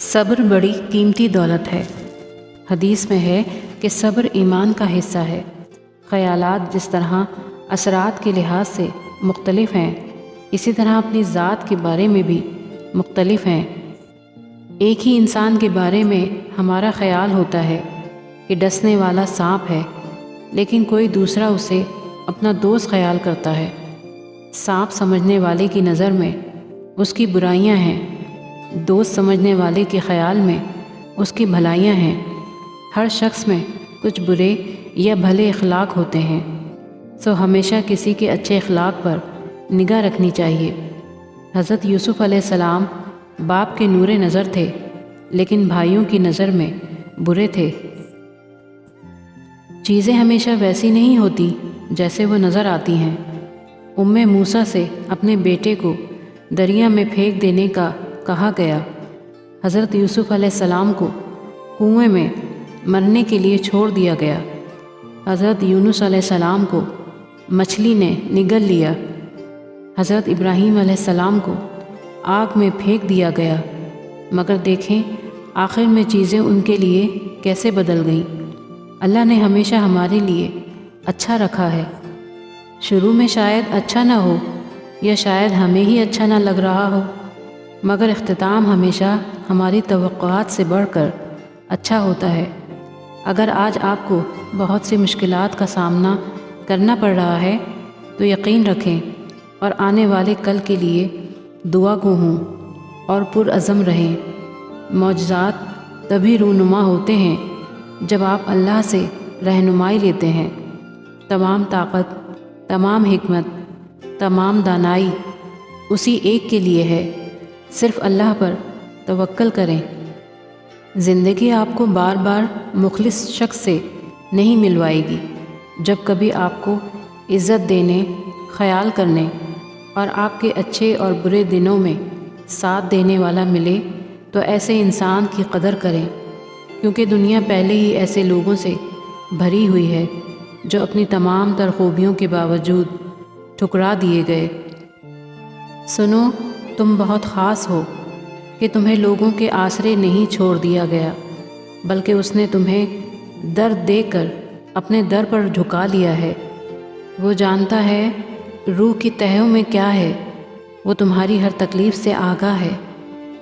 صبر بڑی قیمتی دولت ہے۔ حدیث میں ہے کہ صبر ایمان کا حصہ ہے۔ خیالات جس طرح اثرات کے لحاظ سے مختلف ہیں، اسی طرح اپنی ذات کے بارے میں بھی مختلف ہیں۔ ایک ہی انسان کے بارے میں ہمارا خیال ہوتا ہے کہ ڈسنے والا سانپ ہے، لیکن کوئی دوسرا اسے اپنا دوست خیال کرتا ہے۔ سانپ سمجھنے والے کی نظر میں اس کی برائیاں ہیں، دوست سمجھنے والے کے خیال میں اس کی بھلائیاں ہیں۔ ہر شخص میں کچھ برے یا بھلے اخلاق ہوتے ہیں، سو ہمیشہ کسی کے اچھے اخلاق پر نگاہ رکھنی چاہیے۔ حضرت یوسف علیہ السلام باپ کے نور نظر تھے، لیکن بھائیوں کی نظر میں برے تھے۔ چیزیں ہمیشہ ویسی نہیں ہوتی جیسے وہ نظر آتی ہیں۔ موسیٰ سے اپنے بیٹے کو دریا میں پھینک دینے کا کہا گیا۔ حضرت یوسف علیہ السلام کو کنویں میں مرنے کے لیے چھوڑ دیا گیا۔ حضرت یونس علیہ السلام کو مچھلی نے نگل لیا۔ حضرت ابراہیم علیہ السلام کو آگ میں پھینک دیا گیا، مگر دیکھیں آخر میں چیزیں ان کے لیے کیسے بدل گئیں۔ اللہ نے ہمیشہ ہمارے لیے اچھا رکھا ہے۔ شروع میں شاید اچھا نہ ہو، یا شاید ہمیں ہی اچھا نہ لگ رہا ہو، مگر اختتام ہمیشہ ہماری توقعات سے بڑھ کر اچھا ہوتا ہے۔ اگر آج آپ کو بہت سی مشکلات کا سامنا کرنا پڑ رہا ہے تو یقین رکھیں اور آنے والے کل کے لیے دعا گو ہوں اور پرعزم رہیں۔ معجزات تبھی رونما ہوتے ہیں جب آپ اللہ سے رہنمائی لیتے ہیں۔ تمام طاقت، تمام حکمت، تمام دانائی اسی ایک کے لیے ہے، صرف اللہ پر توکل کریں۔ زندگی آپ کو بار بار مخلص شخص سے نہیں ملوائے گی۔ جب کبھی آپ کو عزت دینے، خیال کرنے اور آپ کے اچھے اور برے دنوں میں ساتھ دینے والا ملے تو ایسے انسان کی قدر کریں، کیونکہ دنیا پہلے ہی ایسے لوگوں سے بھری ہوئی ہے جو اپنی تمام تر خوبیوں کے باوجود ٹھکرا دیے گئے۔ سنو، تم بہت خاص ہو کہ تمہیں لوگوں کے آسرے نہیں چھوڑ دیا گیا، بلکہ اس نے تمہیں درد دے کر اپنے در پر جھکا لیا ہے۔ وہ جانتا ہے روح کی تہوں میں کیا ہے، وہ تمہاری ہر تکلیف سے آگاہ ہے،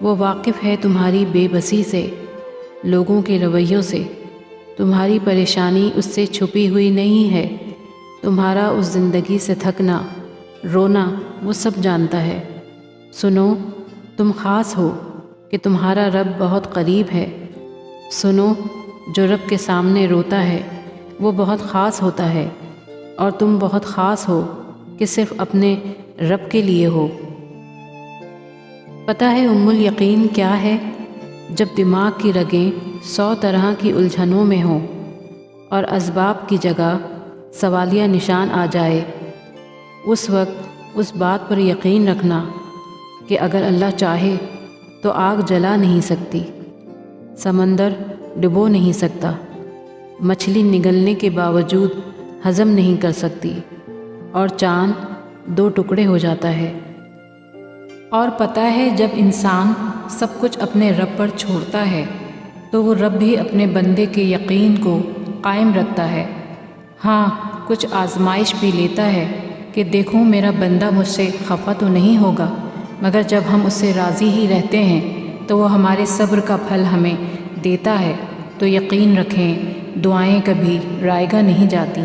وہ واقف ہے تمہاری بے بسی سے، لوگوں کے رویوں سے۔ تمہاری پریشانی اس سے چھپی ہوئی نہیں ہے، تمہارا اس زندگی سے تھکنا، رونا وہ سب جانتا ہے۔ سنو، تم خاص ہو کہ تمہارا رب بہت قریب ہے۔ سنو، جو رب کے سامنے روتا ہے وہ بہت خاص ہوتا ہے، اور تم بہت خاص ہو کہ صرف اپنے رب کے لیے ہو۔ پتہ ہے الیقین کیا ہے؟ جب دماغ کی رگیں 100 طرح کی الجھنوں میں ہوں اور اسباب کی جگہ سوالیہ نشان آ جائے، اس وقت اس بات پر یقین رکھنا کہ اگر اللہ چاہے تو آگ جلا نہیں سکتی، سمندر ڈبو نہیں سکتا، مچھلی نگلنے کے باوجود ہضم نہیں کر سکتی، اور چاند 2 ٹکڑے ہو جاتا ہے۔ اور پتہ ہے جب انسان سب کچھ اپنے رب پر چھوڑتا ہے تو وہ رب بھی اپنے بندے کے یقین کو قائم رکھتا ہے۔ ہاں، کچھ آزمائش بھی لیتا ہے کہ دیکھوں میرا بندہ مجھ سے خفا تو نہیں ہوگا، مگر جب ہم اس سے راضی ہی رہتے ہیں تو وہ ہمارے صبر کا پھل ہمیں دیتا ہے۔ تو یقین رکھیں، دعائیں کبھی رائیگاں نہیں جاتی۔